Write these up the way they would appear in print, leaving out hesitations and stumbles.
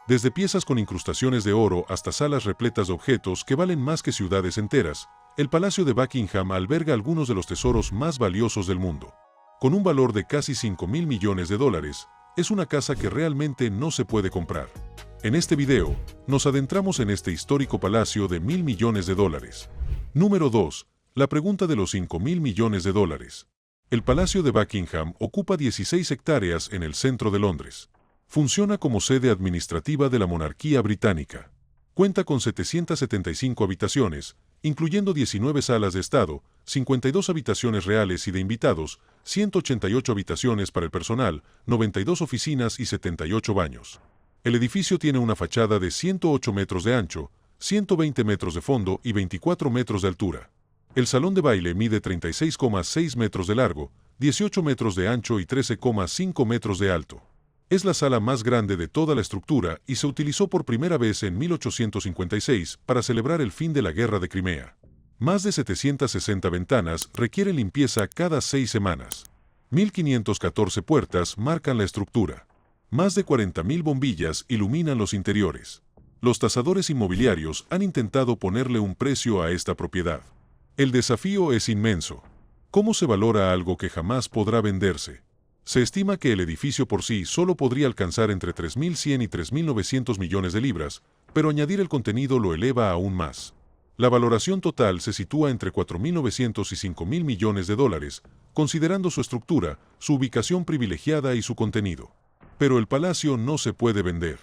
Desde piezas con incrustaciones de oro hasta salas repletas de objetos que valen más que ciudades enteras, el Palacio de Buckingham alberga algunos de los tesoros más valiosos del mundo. Con un valor de casi 5.000 millones de dólares, es una casa que realmente no se puede comprar. En este video, nos adentramos en este histórico palacio de 1.000 millones de dólares. Número 2. La pregunta de los 5.000 millones de dólares. El Palacio de Buckingham ocupa 16 hectáreas en el centro de Londres. Funciona como sede administrativa de la monarquía británica. Cuenta con 775 habitaciones, incluyendo 19 salas de estado, 52 habitaciones reales y de invitados, 188 habitaciones para el personal, 92 oficinas y 78 baños. El edificio tiene una fachada de 108 metros de ancho, 120 metros de fondo y 24 metros de altura. El salón de baile mide 36,6 metros de largo, 18 metros de ancho y 13,5 metros de alto. Es la sala más grande de toda la estructura y se utilizó por primera vez en 1856 para celebrar el fin de la Guerra de Crimea. Más de 760 ventanas requieren limpieza cada 6 semanas. 1.514 puertas marcan la estructura. Más de 40.000 bombillas iluminan los interiores. Los tasadores inmobiliarios han intentado ponerle un precio a esta propiedad. El desafío es inmenso. ¿Cómo se valora algo que jamás podrá venderse? Se estima que el edificio por sí solo podría alcanzar entre 3.100 y 3.900 millones de libras, pero añadir el contenido lo eleva aún más. La valoración total se sitúa entre 4.900 y 5.000 millones de dólares, considerando su estructura, su ubicación privilegiada y su contenido. Pero el palacio no se puede vender.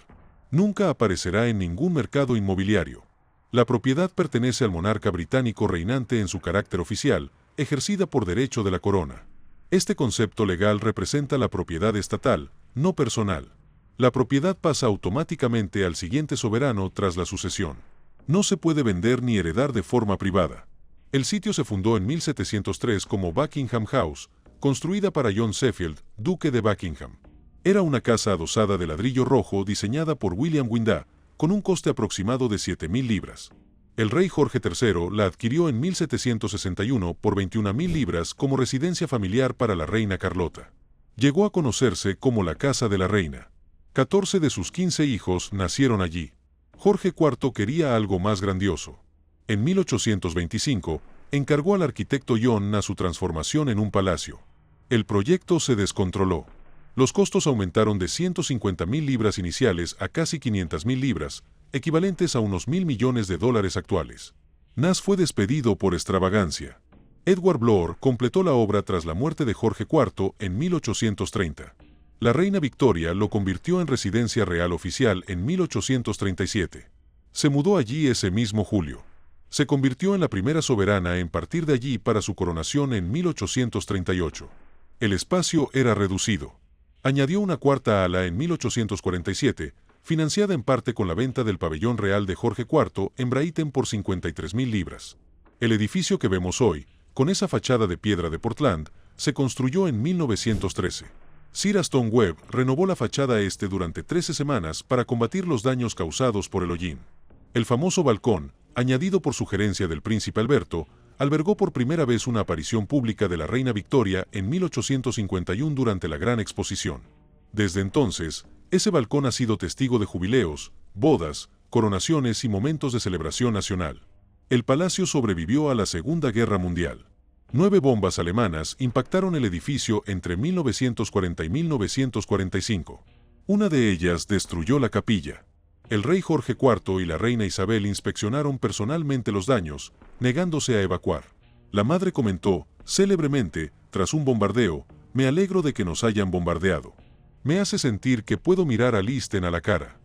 Nunca aparecerá en ningún mercado inmobiliario. La propiedad pertenece al monarca británico reinante en su carácter oficial, ejercida por derecho de la corona. Este concepto legal representa la propiedad estatal, no personal. La propiedad pasa automáticamente al siguiente soberano tras la sucesión. No se puede vender ni heredar de forma privada. El sitio se fundó en 1703 como Buckingham House, construida para John Sheffield, duque de Buckingham. Era una casa adosada de ladrillo rojo diseñada por William Wyndham, con un coste aproximado de 7.000 libras. El rey Jorge III la adquirió en 1761 por 21.000 libras como residencia familiar para la reina Carlota. Llegó a conocerse como la Casa de la Reina. 14 de sus 15 hijos nacieron allí. Jorge IV quería algo más grandioso. En 1825, encargó al arquitecto John su transformación en un palacio. El proyecto se descontroló. Los costos aumentaron de 150.000 libras iniciales a casi 500.000 libras, equivalentes a unos 1.000 millones de dólares actuales. Nash fue despedido por extravagancia. Edward Blore completó la obra tras la muerte de Jorge IV en 1830. La reina Victoria lo convirtió en residencia real oficial en 1837. Se mudó allí ese mismo julio. Se convirtió en la primera soberana en partir de allí para su coronación en 1838. El espacio era reducido. Añadió una cuarta ala en 1847, financiada en parte con la venta del pabellón real de Jorge IV en Brighton por 53.000 libras. El edificio que vemos hoy, con esa fachada de piedra de Portland, se construyó en 1913. Sir Aston Webb renovó la fachada este durante 13 semanas para combatir los daños causados por el hollín. El famoso balcón, añadido por sugerencia del príncipe Alberto, albergó por primera vez una aparición pública de la reina Victoria en 1851 durante la Gran Exposición. Desde entonces, ese balcón ha sido testigo de jubileos, bodas, coronaciones y momentos de celebración nacional. El palacio sobrevivió a la Segunda Guerra Mundial. 9 bombas alemanas impactaron el edificio entre 1940 y 1945. Una de ellas destruyó la capilla. El rey Jorge IV y la reina Isabel inspeccionaron personalmente los daños, negándose a evacuar. La madre comentó, célebremente, tras un bombardeo, «Me alegro de que nos hayan bombardeado. Me hace sentir que puedo mirar a Listen a la cara».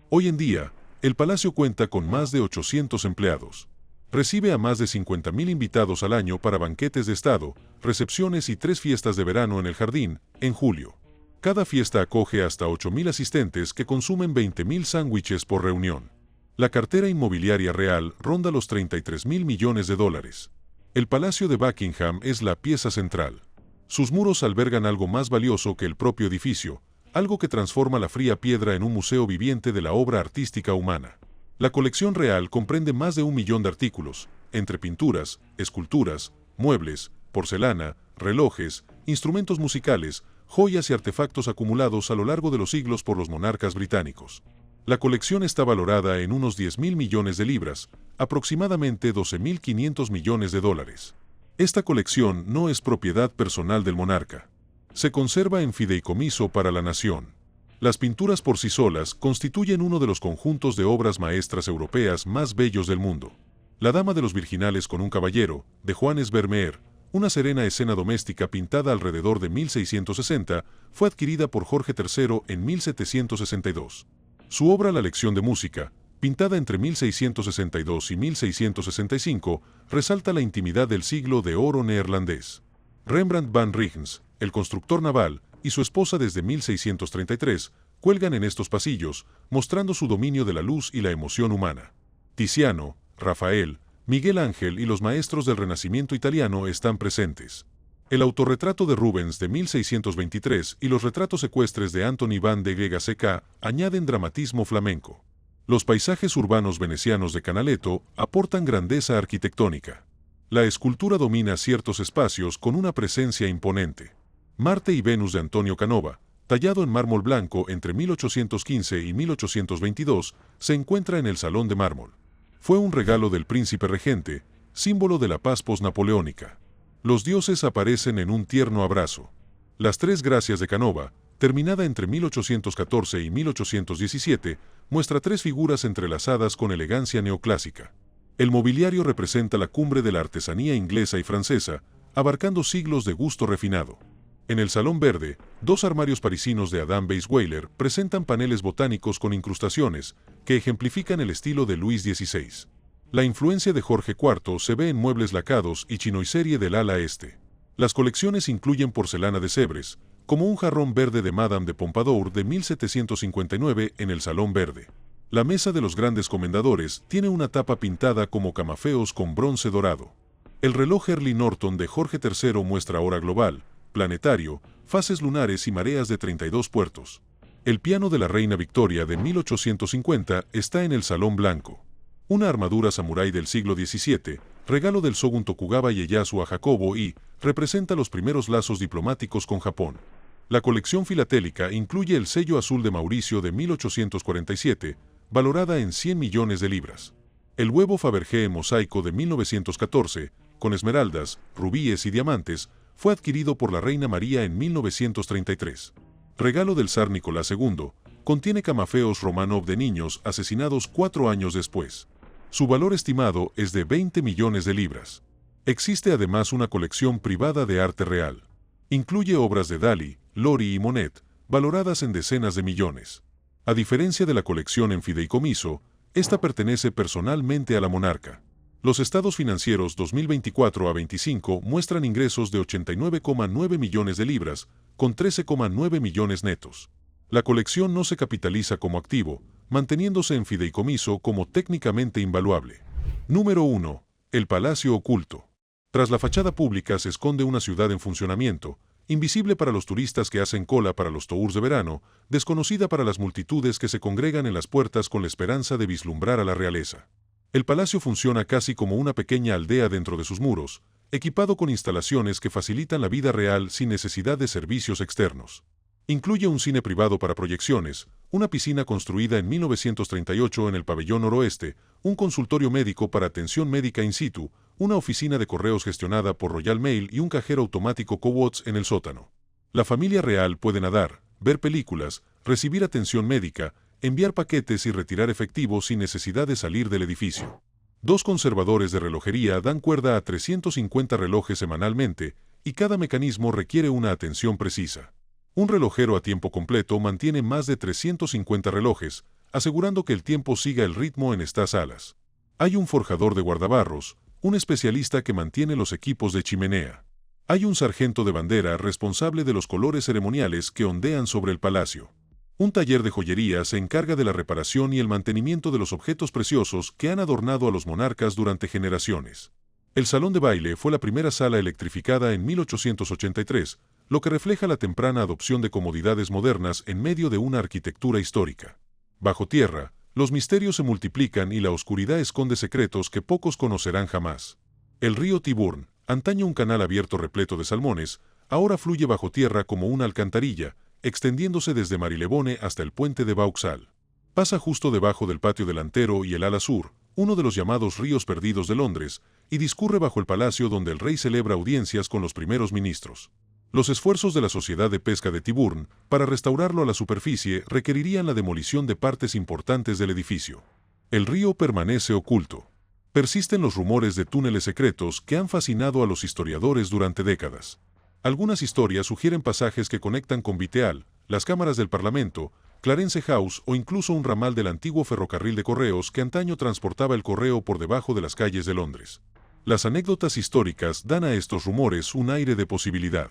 Hoy en día, el palacio cuenta con más de 800 empleados. Recibe a más de 50.000 invitados al año para banquetes de estado, recepciones y 3 fiestas de verano en el jardín, en julio. Cada fiesta acoge hasta 8.000 asistentes que consumen 20.000 sándwiches por reunión. La cartera inmobiliaria real ronda los 33.000 millones de dólares. El Palacio de Buckingham es la pieza central. Sus muros albergan algo más valioso que el propio edificio, algo que transforma la fría piedra en un museo viviente de la obra artística humana. La colección real comprende más de 1 millón de artículos, entre pinturas, esculturas, muebles, porcelana, relojes, instrumentos musicales, joyas y artefactos acumulados a lo largo de los siglos por los monarcas británicos. La colección está valorada en unos 10.000 millones de libras, aproximadamente 12.500 millones de dólares. Esta colección no es propiedad personal del monarca. Se conserva en fideicomiso para la nación. Las pinturas por sí solas constituyen uno de los conjuntos de obras maestras europeas más bellos del mundo. La Dama de los Virginales con un caballero, de Johannes Vermeer, una serena escena doméstica pintada alrededor de 1660, fue adquirida por Jorge III en 1762. Su obra La lección de música, pintada entre 1662 y 1665, resalta la intimidad del siglo de oro neerlandés. Rembrandt van Riegens, el constructor naval, y su esposa desde 1633, cuelgan en estos pasillos, mostrando su dominio de la luz y la emoción humana. Tiziano, Rafael, Miguel Ángel y los maestros del Renacimiento italiano están presentes. El autorretrato de Rubens de 1623 y los retratos ecuestres de Anthony van de Ghk añaden dramatismo flamenco. Los paisajes urbanos venecianos de Canaletto aportan grandeza arquitectónica. La escultura domina ciertos espacios con una presencia imponente. Marte y Venus de Antonio Canova, tallado en mármol blanco entre 1815 y 1822, se encuentra en el Salón de Mármol. Fue un regalo del príncipe regente, símbolo de la paz posnapoleónica. Los dioses aparecen en un tierno abrazo. Las Tres Gracias de Canova, terminada entre 1814 y 1817, muestra tres figuras entrelazadas con elegancia neoclásica. El mobiliario representa la cumbre de la artesanía inglesa y francesa, abarcando siglos de gusto refinado. En el Salón Verde, dos armarios parisinos de Adam Weisweiler presentan paneles botánicos con incrustaciones que ejemplifican el estilo de Luis XVI. La influencia de Jorge IV se ve en muebles lacados y chinoiserie del ala este. Las colecciones incluyen porcelana de Sèvres, como un jarrón verde de Madame de Pompadour de 1759 en el Salón Verde. La mesa de los grandes comendadores tiene una tapa pintada como camafeos con bronce dorado. El reloj Early Norton de Jorge III muestra hora global, planetario, fases lunares y mareas de 32 puertos. El piano de la Reina Victoria de 1850 está en el Salón Blanco. Una armadura samurái del siglo XVII, regalo del Shogun Tokugawa Ieyasu a Jacobo I, representa los primeros lazos diplomáticos con Japón. La colección filatélica incluye el sello azul de Mauricio de 1847, valorada en 100 millones de libras. El huevo Fabergé en mosaico de 1914, con esmeraldas, rubíes y diamantes, fue adquirido por la Reina María en 1933. Regalo del zar Nicolás II, contiene camafeos Romanov de niños asesinados 4 años después. Su valor estimado es de 20 millones de libras. Existe además una colección privada de arte real. Incluye obras de Dalí, Lori y Monet, valoradas en decenas de millones. A diferencia de la colección en fideicomiso, esta pertenece personalmente a la monarca. Los estados financieros 2024 a 25 muestran ingresos de 89,9 millones de libras, con 13,9 millones netos. La colección no se capitaliza como activo, manteniéndose en fideicomiso como técnicamente invaluable. Número 1. El Palacio Oculto. Tras la fachada pública se esconde una ciudad en funcionamiento, invisible para los turistas que hacen cola para los tours de verano, desconocida para las multitudes que se congregan en las puertas con la esperanza de vislumbrar a la realeza. El palacio funciona casi como una pequeña aldea dentro de sus muros, equipado con instalaciones que facilitan la vida real sin necesidad de servicios externos. Incluye un cine privado para proyecciones, una piscina construida en 1938 en el pabellón noroeste, un consultorio médico para atención médica in situ, una oficina de correos gestionada por Royal Mail y un cajero automático Cowots en el sótano. La familia real puede nadar, ver películas, recibir atención médica, enviar paquetes y retirar efectivo sin necesidad de salir del edificio. Dos conservadores de relojería dan cuerda a 350 relojes semanalmente, y cada mecanismo requiere una atención precisa. Un relojero a tiempo completo mantiene más de 350 relojes, asegurando que el tiempo siga el ritmo en estas salas. Hay un forjador de guardabarros, un especialista que mantiene los equipos de chimenea. Hay un sargento de bandera responsable de los colores ceremoniales que ondean sobre el palacio. Un taller de joyería se encarga de la reparación y el mantenimiento de los objetos preciosos que han adornado a los monarcas durante generaciones. El salón de baile fue la primera sala electrificada en 1883, lo que refleja la temprana adopción de comodidades modernas en medio de una arquitectura histórica. Bajo tierra, los misterios se multiplican y la oscuridad esconde secretos que pocos conocerán jamás. El río Tyburn, antaño un canal abierto repleto de salmones, ahora fluye bajo tierra como una alcantarilla, extendiéndose desde Marylebone hasta el puente de Vauxhall. Pasa justo debajo del patio delantero y el ala sur, uno de los llamados ríos perdidos de Londres, y discurre bajo el palacio donde el rey celebra audiencias con los primeros ministros. Los esfuerzos de la Sociedad de Pesca de Tyburn para restaurarlo a la superficie requerirían la demolición de partes importantes del edificio. El río permanece oculto. Persisten los rumores de túneles secretos que han fascinado a los historiadores durante décadas. Algunas historias sugieren pasajes que conectan con Viteal, las cámaras del Parlamento, Clarence House o incluso un ramal del antiguo ferrocarril de correos que antaño transportaba el correo por debajo de las calles de Londres. Las anécdotas históricas dan a estos rumores un aire de posibilidad.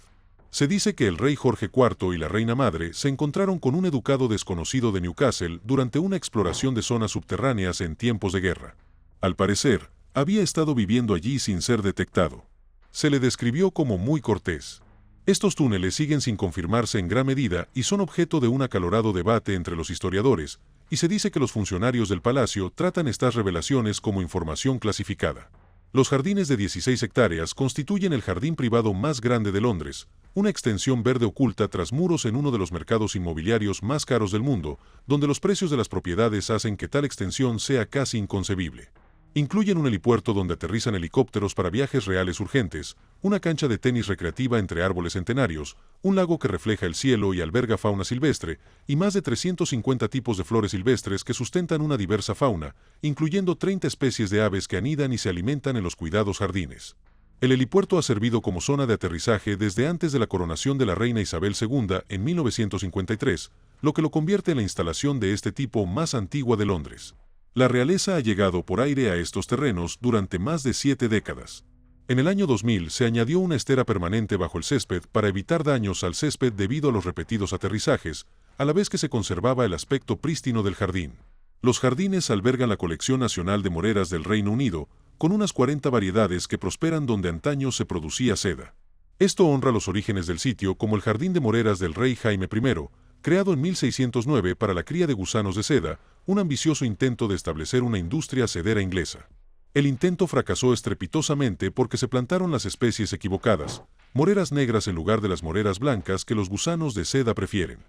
Se dice que el rey Jorge IV y la reina madre se encontraron con un educado desconocido de Newcastle durante una exploración de zonas subterráneas en tiempos de guerra. Al parecer, había estado viviendo allí sin ser detectado. Se le describió como muy cortés. Estos túneles siguen sin confirmarse en gran medida y son objeto de un acalorado debate entre los historiadores, y se dice que los funcionarios del palacio tratan estas revelaciones como información clasificada. Los jardines de 16 hectáreas constituyen el jardín privado más grande de Londres, una extensión verde oculta tras muros en uno de los mercados inmobiliarios más caros del mundo, donde los precios de las propiedades hacen que tal extensión sea casi inconcebible. Incluyen un helipuerto donde aterrizan helicópteros para viajes reales urgentes, una cancha de tenis recreativa entre árboles centenarios, un lago que refleja el cielo y alberga fauna silvestre, y más de 350 tipos de flores silvestres que sustentan una diversa fauna, incluyendo 30 especies de aves que anidan y se alimentan en los cuidados jardines. El helipuerto ha servido como zona de aterrizaje desde antes de la coronación de la reina Isabel II en 1953, lo que lo convierte en la instalación de este tipo más antigua de Londres. La realeza ha llegado por aire a estos terrenos durante más de 7 décadas. En el año 2000 se añadió una estera permanente bajo el césped para evitar daños al césped debido a los repetidos aterrizajes, a la vez que se conservaba el aspecto prístino del jardín. Los jardines albergan la colección nacional de moreras del Reino Unido, con unas 40 variedades que prosperan donde antaño se producía seda. Esto honra los orígenes del sitio como el Jardín de Moreras del Rey Jaime I, creado en 1609 para la cría de gusanos de seda, un ambicioso intento de establecer una industria sedera inglesa. El intento fracasó estrepitosamente porque se plantaron las especies equivocadas, moreras negras en lugar de las moreras blancas que los gusanos de seda prefieren.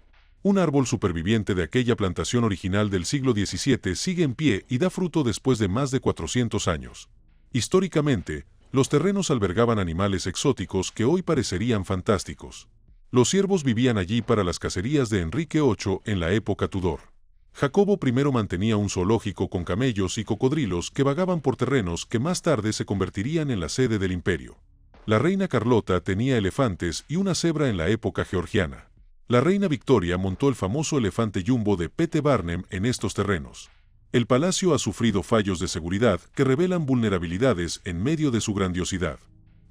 Un árbol superviviente de aquella plantación original del siglo XVII sigue en pie y da fruto después de más de 400 años. Históricamente, los terrenos albergaban animales exóticos que hoy parecerían fantásticos. Los ciervos vivían allí para las cacerías de Enrique VIII en la época Tudor. Jacobo I mantenía un zoológico con camellos y cocodrilos que vagaban por terrenos que más tarde se convertirían en la sede del imperio. La reina Carlota tenía elefantes y una cebra en la época georgiana. La reina Victoria montó el famoso elefante Jumbo de P.T. Barnum en estos terrenos. El palacio ha sufrido fallos de seguridad que revelan vulnerabilidades en medio de su grandiosidad.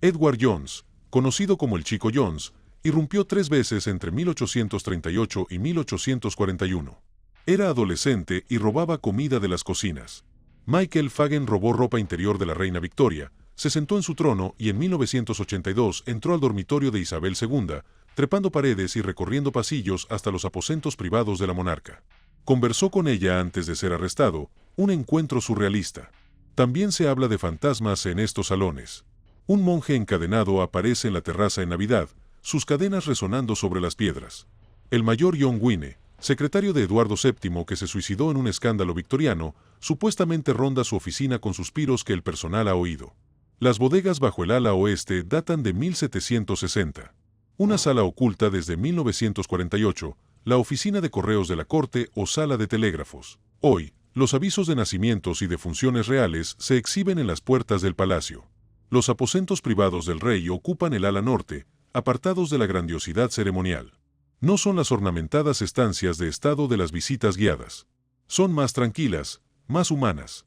Edward Jones, conocido como el Chico Jones, irrumpió 3 veces entre 1838 y 1841. Era adolescente y robaba comida de las cocinas. Michael Fagen robó ropa interior de la reina Victoria, se sentó en su trono y en 1982 entró al dormitorio de Isabel II, trepando paredes y recorriendo pasillos hasta los aposentos privados de la monarca. Conversó con ella antes de ser arrestado, un encuentro surrealista. También se habla de fantasmas en estos salones. Un monje encadenado aparece en la terraza en Navidad, sus cadenas resonando sobre las piedras. El mayor John Wynne, secretario de Eduardo VII que se suicidó en un escándalo victoriano, supuestamente ronda su oficina con suspiros que el personal ha oído. Las bodegas bajo el ala oeste datan de 1760. Una sala oculta desde 1948, la oficina de correos de la corte o sala de telégrafos. Hoy, los avisos de nacimientos y de funciones reales se exhiben en las puertas del palacio. Los aposentos privados del rey ocupan el ala norte, apartados de la grandiosidad ceremonial. No son las ornamentadas estancias de estado de las visitas guiadas. Son más tranquilas, más humanas.